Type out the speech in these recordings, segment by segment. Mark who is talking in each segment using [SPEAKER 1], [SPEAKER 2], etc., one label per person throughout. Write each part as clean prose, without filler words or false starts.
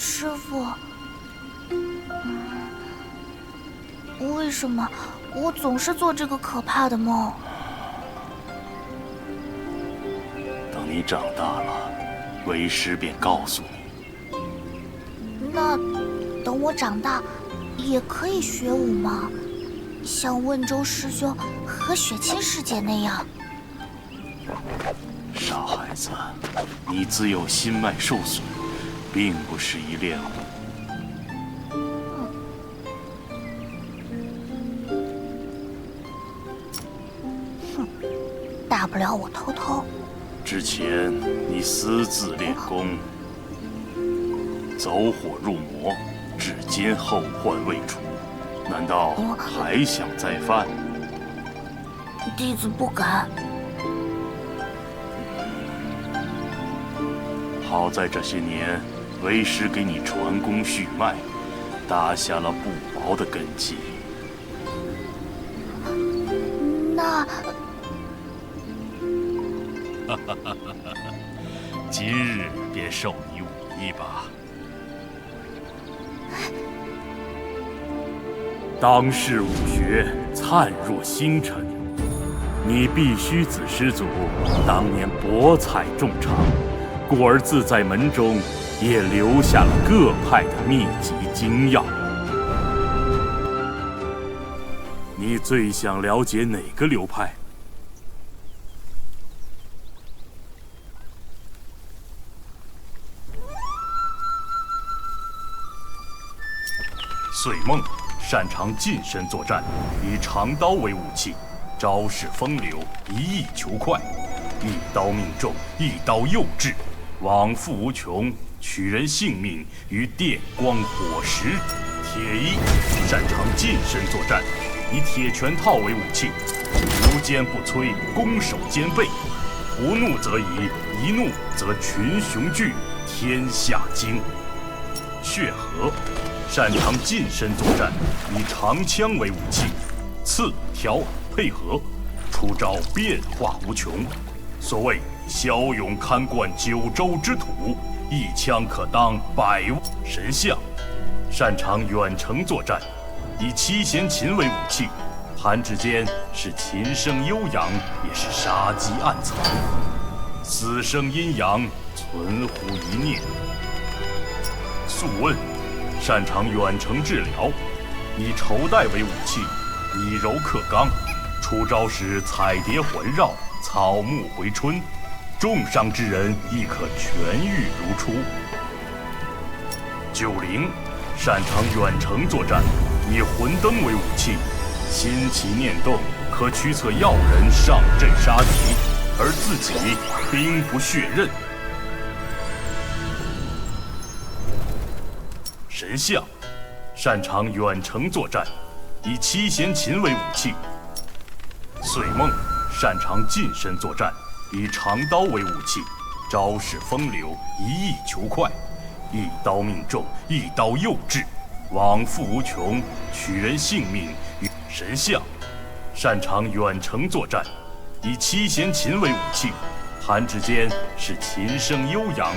[SPEAKER 1] 师傅，为什么我总是做这个可怕的梦？
[SPEAKER 2] 等你长大了，为师便告诉你。
[SPEAKER 1] 那等我长大，也可以学武吗？像问州师兄和雪清师姐那样？
[SPEAKER 2] 傻孩子，你自幼心脉受损，并不适宜练武。
[SPEAKER 1] 大不了我偷偷。
[SPEAKER 2] 之前你私自练功，走火入魔，至今后患未除，难道还想再犯？
[SPEAKER 1] 弟子不敢。
[SPEAKER 2] 好在这些年，为师给你传功续脉，打下了不薄的根基。
[SPEAKER 1] 那
[SPEAKER 3] 今日便授你武艺吧。当世武学灿若星辰，你必须子师祖当年博采众长，故而自在门中也留下了各派的秘籍精要。你最想了解哪个流派？遂梦擅长近身作战，以长刀为武器，招式风流，一意求快，一刀命中，一刀又至，往复无穷，取人性命于电光火石。铁一擅长近身作战，以铁拳套为武器，无坚不摧，攻守兼备，不怒则已，一怒则群雄惧，天下惊。血河擅长近身作战，以长枪为武器，刺挑配合，出招变化无穷。所谓骁勇堪冠九州之土，一枪可当百万。神相擅长远程作战，以七弦琴为武器，弹指间是琴声悠扬，也是杀机暗藏。死生阴阳，存乎一念。素问擅长远程治疗，以绸带为武器，以柔克刚，出招时彩蝶环绕，草木回春，重伤之人亦可痊愈如初。九灵擅长远程作战，以魂灯为武器，心起念动，可驱策要人上阵杀敌，而自己兵不血刃。神相擅长远程作战，以七弦琴为武器。遂梦擅长近身作战，以长刀为武器，招式风流，一意求快，一刀命中，一刀又至，往复无穷，取人性命于。神相擅长远程作战，以七弦琴为武器，弹指间是琴声悠扬。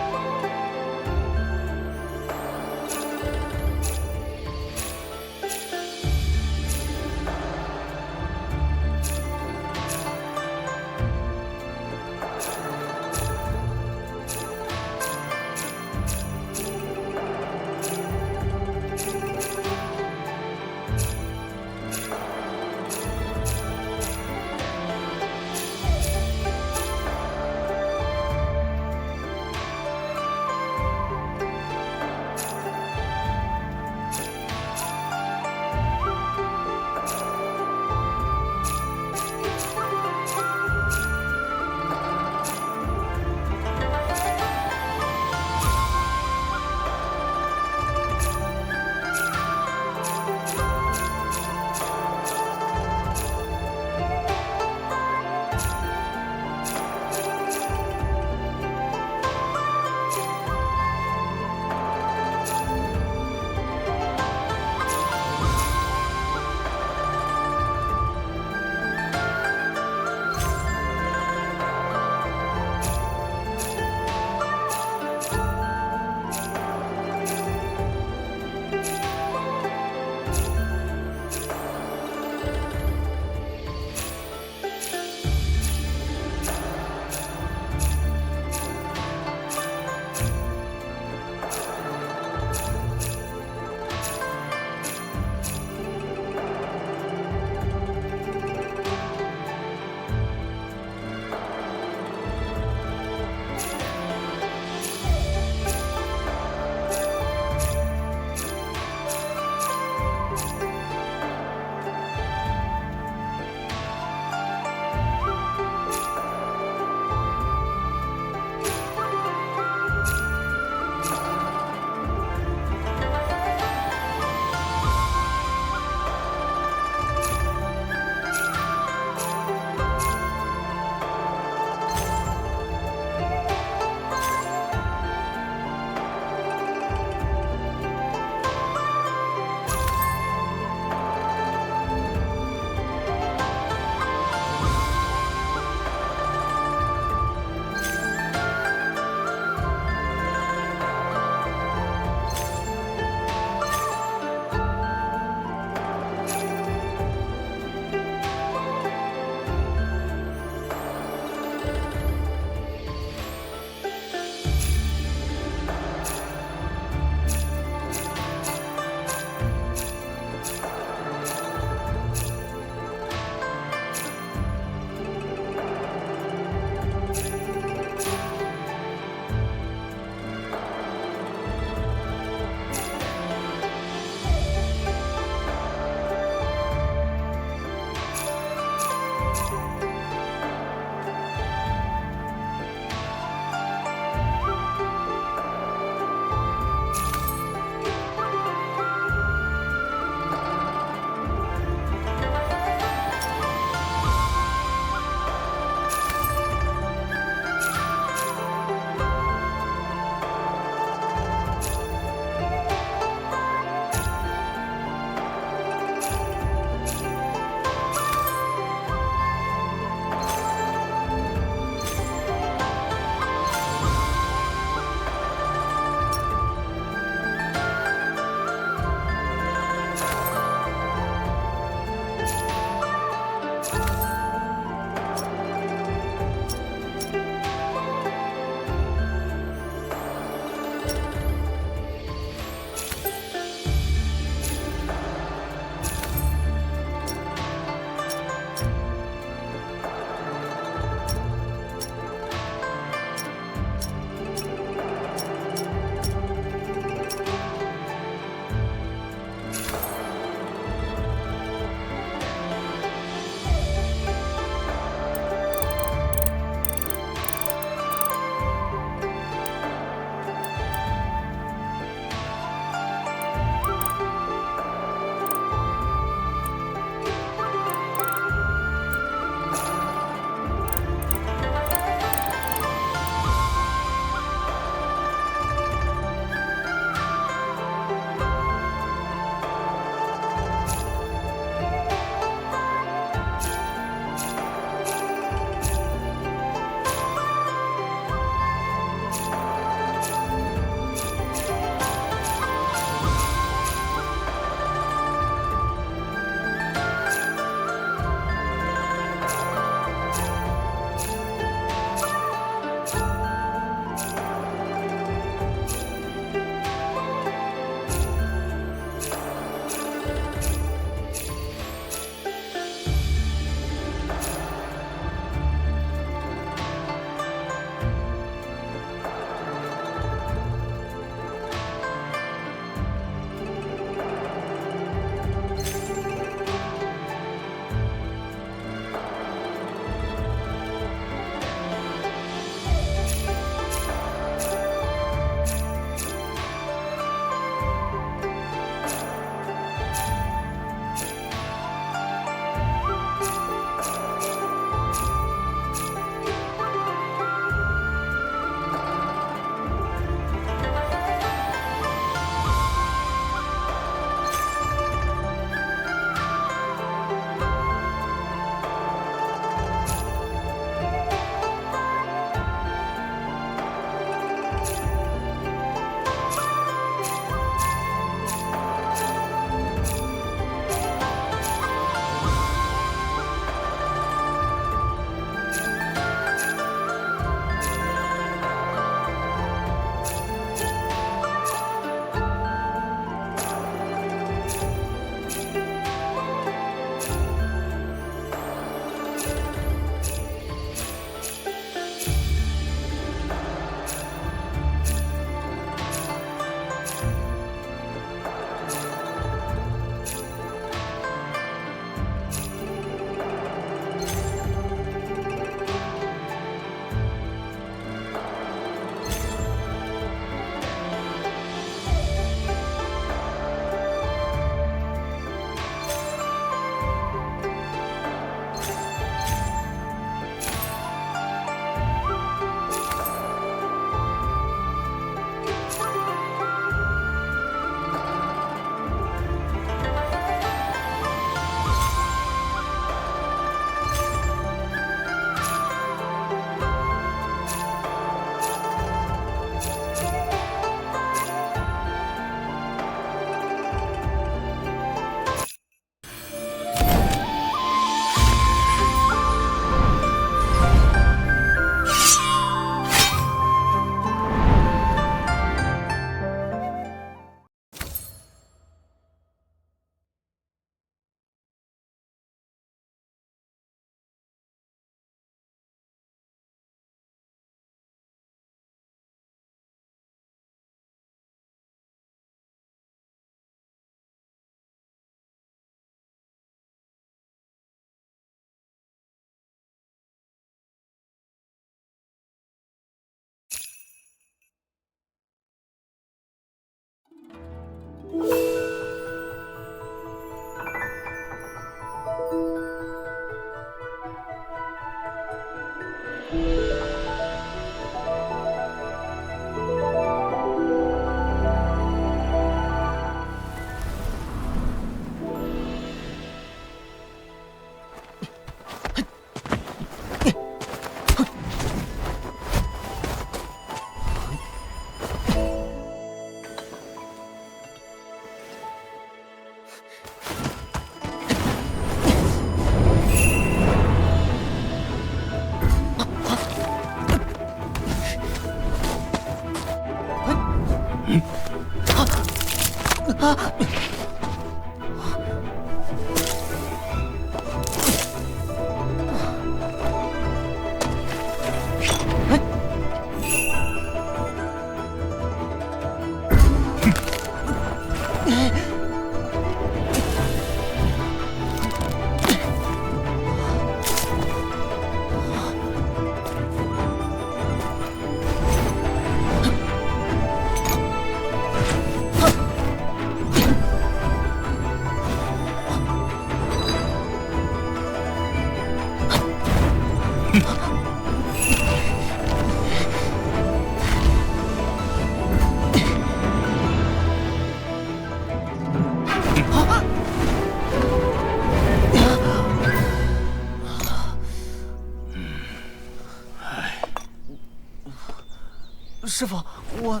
[SPEAKER 4] 师傅，我……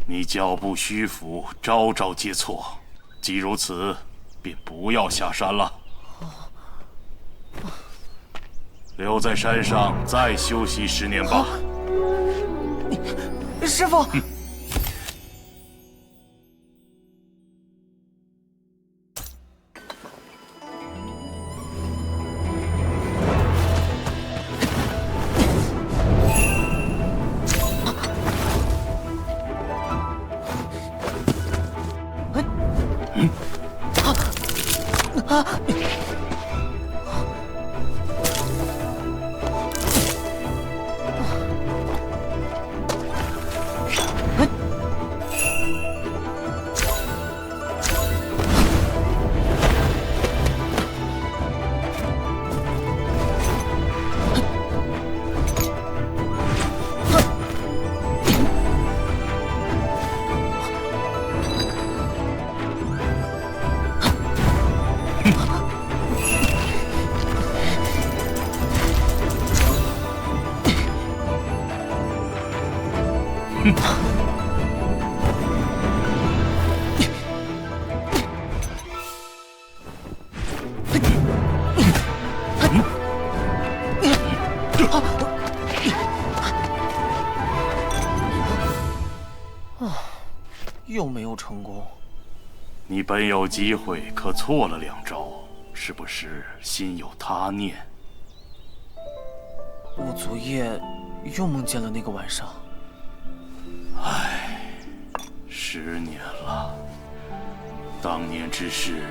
[SPEAKER 2] 你脚步虚浮，招招皆错。既如此，便不要下山了，留在山上再休息10年吧。
[SPEAKER 4] 师傅。又没有成功。
[SPEAKER 2] 你本有机会，可错了2招，是不是心有他念？
[SPEAKER 4] 我昨夜又梦见了那个晚上。
[SPEAKER 2] 唉，10年了，当年之事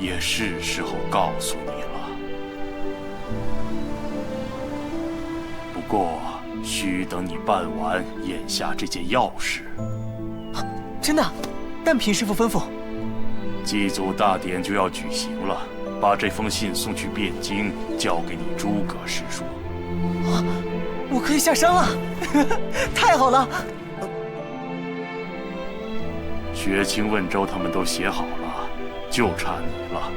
[SPEAKER 2] 也是时候告诉你了。不过，需等你办完眼下这件要事。
[SPEAKER 4] 真的，但凭师傅吩咐。
[SPEAKER 2] 祭祖大典就要举行了，把这封信送去汴京，交给你诸葛师叔。
[SPEAKER 4] 我可以下山了，太好了！
[SPEAKER 2] 雪清、问州他们都写好了，就差你了。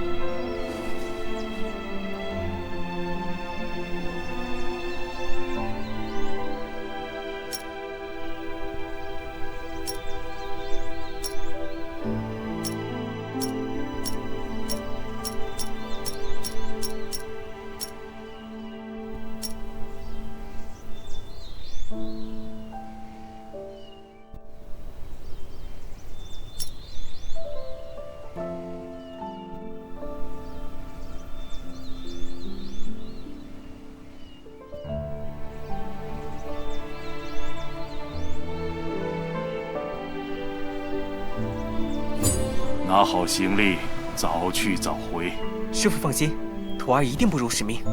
[SPEAKER 2] 拿好行李，早去早回。
[SPEAKER 4] 师傅放心，徒儿一定不辱使命。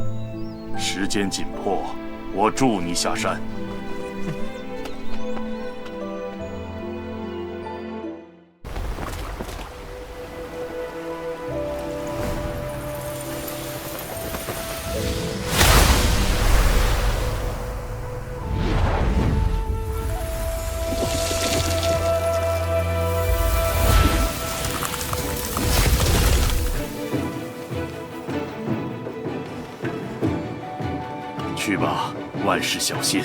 [SPEAKER 2] 时间紧迫，我助你下山。去吧，万事小心。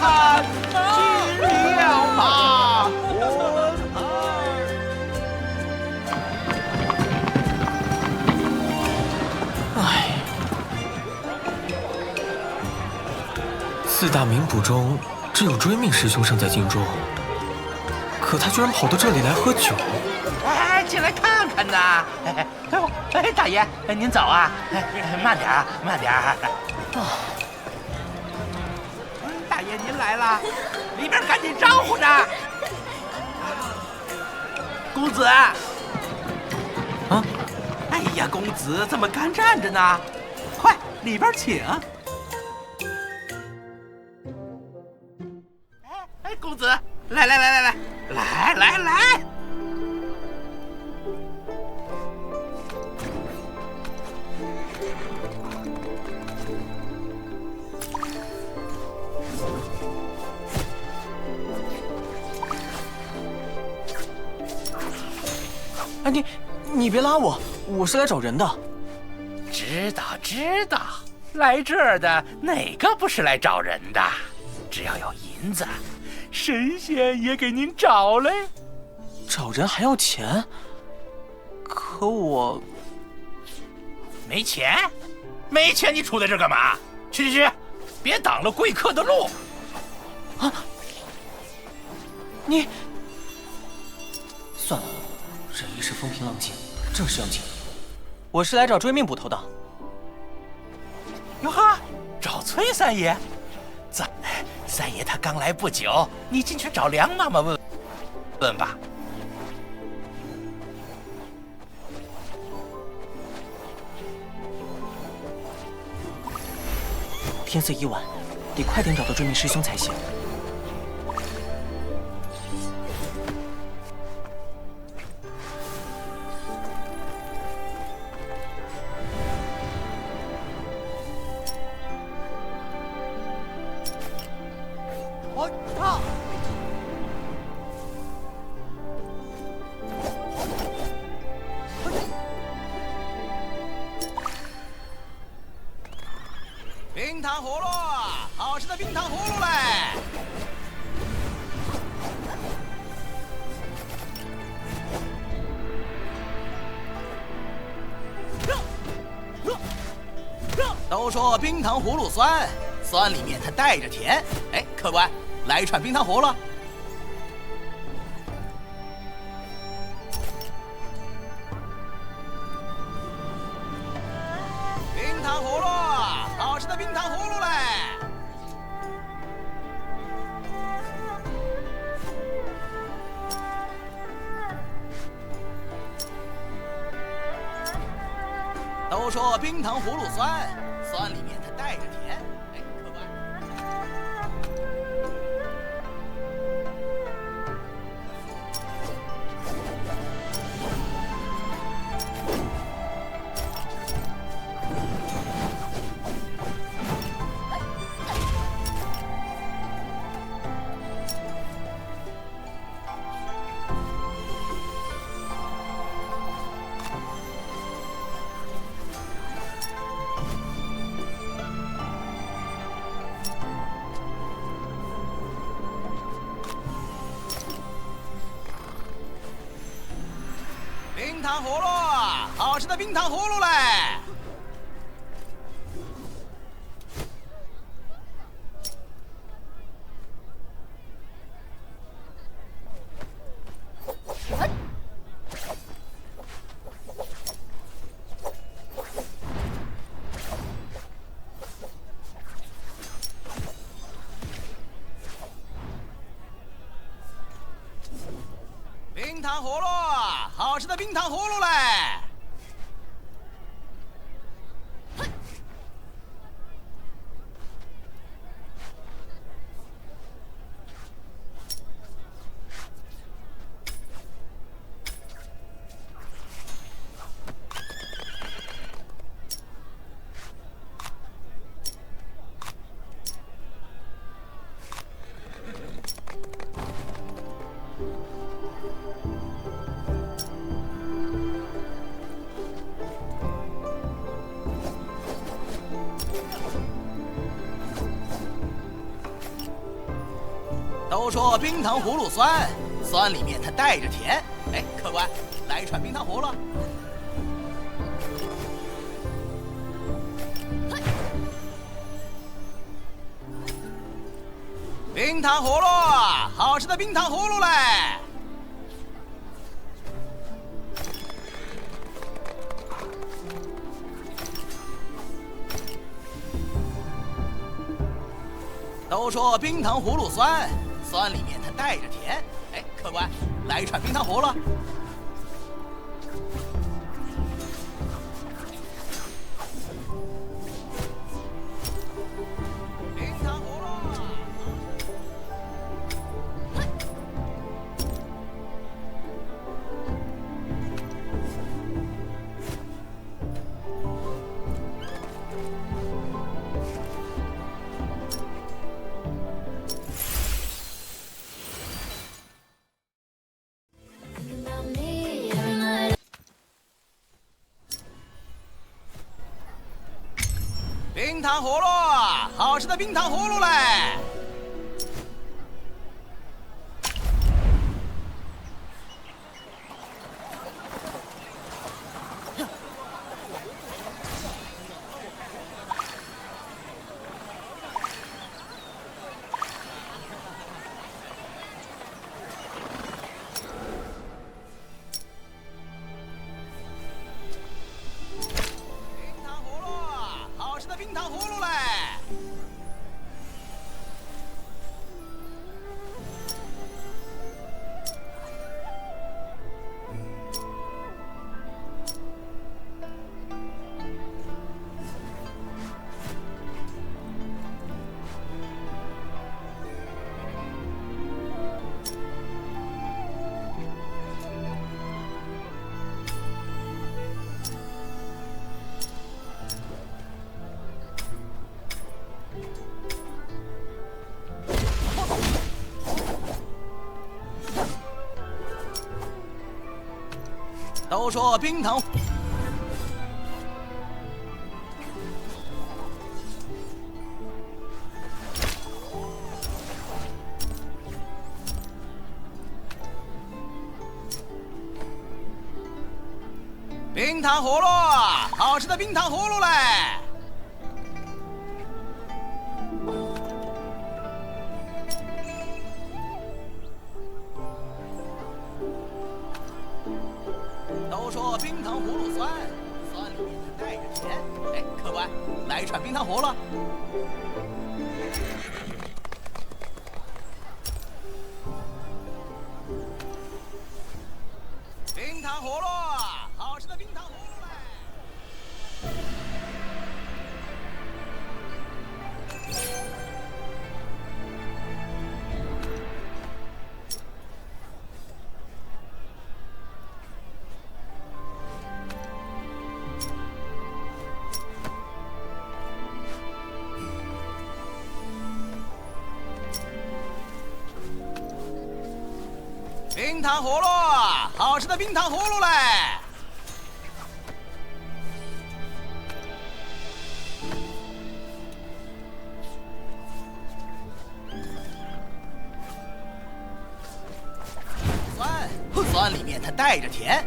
[SPEAKER 5] 啊！尽量吧，
[SPEAKER 4] 唉，四大名捕中只有追命师兄尚在京中，可他居然跑到这里来喝酒。
[SPEAKER 5] 哎，进来看看呐！哎，大爷，您早啊！慢点啊，慢点啊！大爷您来了，里边赶紧招呼着。公子。啊？哎呀，公子怎么干站着呢？快，里边请。哎，公子，来！
[SPEAKER 4] 哎，你别拉我，我是来找人的。
[SPEAKER 5] 知道，来这儿的哪个不是来找人的？只要有银子，神仙也给您找嘞。
[SPEAKER 4] 找人还要钱？可我
[SPEAKER 5] 没钱，你杵在这干嘛？去，别挡了贵客的路。
[SPEAKER 4] 啊！你算了，忍一时风平浪静，正是要紧。我是来找追命捕头的。
[SPEAKER 5] 哟哈，找崔三爷？三爷他刚来不久，你进去找梁妈妈问吧。
[SPEAKER 4] 天色已晚，得快点找到追命师兄才行。
[SPEAKER 5] 冰糖葫芦，好吃的冰糖葫芦嘞！都说冰糖葫芦酸，酸里面它带着甜。哎，客官，来一串冰糖葫芦。冰糖葫芦，好吃的冰糖葫芦嘞！都说冰糖葫芦酸，酸里面它带着甜。哎，客官。冰糖葫芦，好吃的冰糖葫芦嘞！冰糖葫芦，好吃的冰糖葫芦嘞！
[SPEAKER 6] 都说冰糖葫芦酸，酸里面它带着甜。哎，客官，来一串冰糖葫芦。冰糖葫芦，好吃的冰糖葫芦嘞！都说冰糖葫芦酸，酸里面它带着甜。哎，客官，来一串冰糖葫芦。冰糖葫芦。冰糖葫芦，好吃的冰糖葫芦嘞！冰糖葫芦嘞！都说冰糖。冰糖葫芦，好吃的冰糖葫芦嘞！都说冰糖葫芦酸，酸里面它带着甜。哎，客官，来一串冰糖葫芦。冰糖葫芦，好吃的冰糖葫芦嘞！冰糖葫芦，好吃的冰糖葫芦嘞！酸，酸里面它带着甜。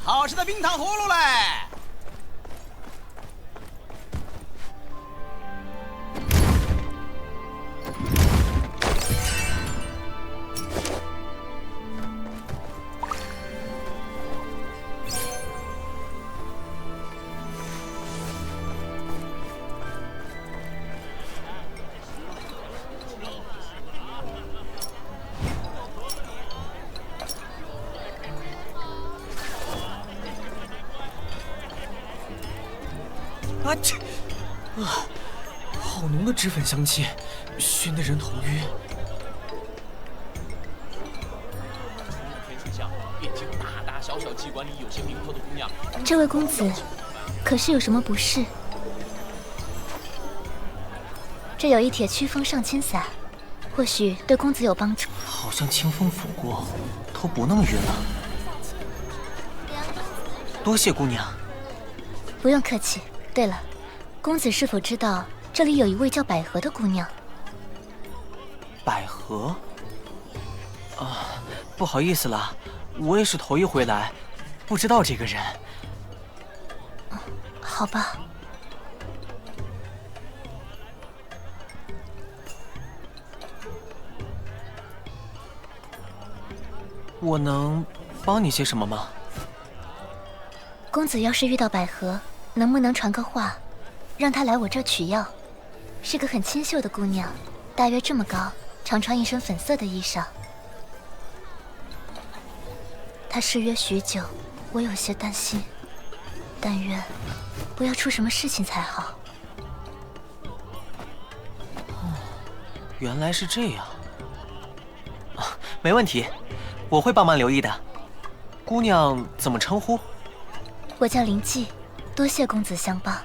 [SPEAKER 6] 好吃的冰糖葫芦嘞！
[SPEAKER 4] 好浓的脂粉香气，熏得人头晕。
[SPEAKER 7] 天水巷遍经大大小小妓馆里有些名头的姑娘。
[SPEAKER 1] 这位公子，可是有什么不适？这有一帖驱风上清散，
[SPEAKER 8] 或许对公子有帮助。
[SPEAKER 4] 好像清风拂过，头不那么晕了。多谢姑娘。
[SPEAKER 8] 不用客气。对了，公子是否知道这里有一位叫百合的姑娘？
[SPEAKER 4] 百合？啊，不好意思了，我也是头一回来，不知道这个人。
[SPEAKER 8] 好吧。
[SPEAKER 4] 我能帮你些什么吗？
[SPEAKER 8] 公子要是遇到百合，能不能传个话，让她来我这取药？是个很清秀的姑娘，大约这么高，常穿一身粉色的衣裳。她失约许久，我有些担心，但愿不要出什么事情才好。
[SPEAKER 4] 原来是这样。啊，没问题。我会帮忙留意的。姑娘怎么称呼？
[SPEAKER 8] 我叫灵寂，多谢公子相帮。
[SPEAKER 7] 还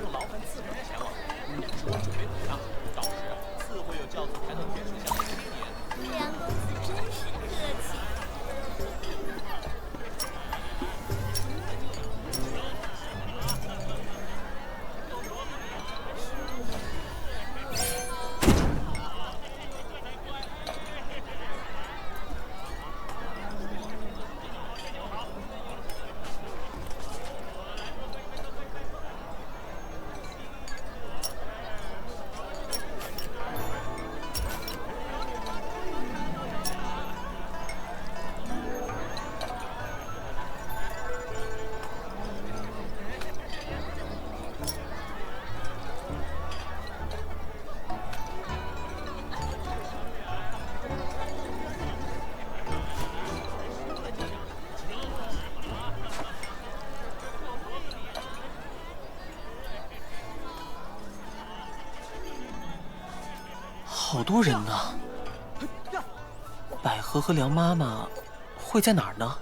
[SPEAKER 7] 用劳烦次人前往？姑娘说准备怎样？到时自会有教子抬到天水巷的青年。
[SPEAKER 1] 梁公子真是客气。
[SPEAKER 4] 好多人呢。百合和梁妈妈会在哪儿呢？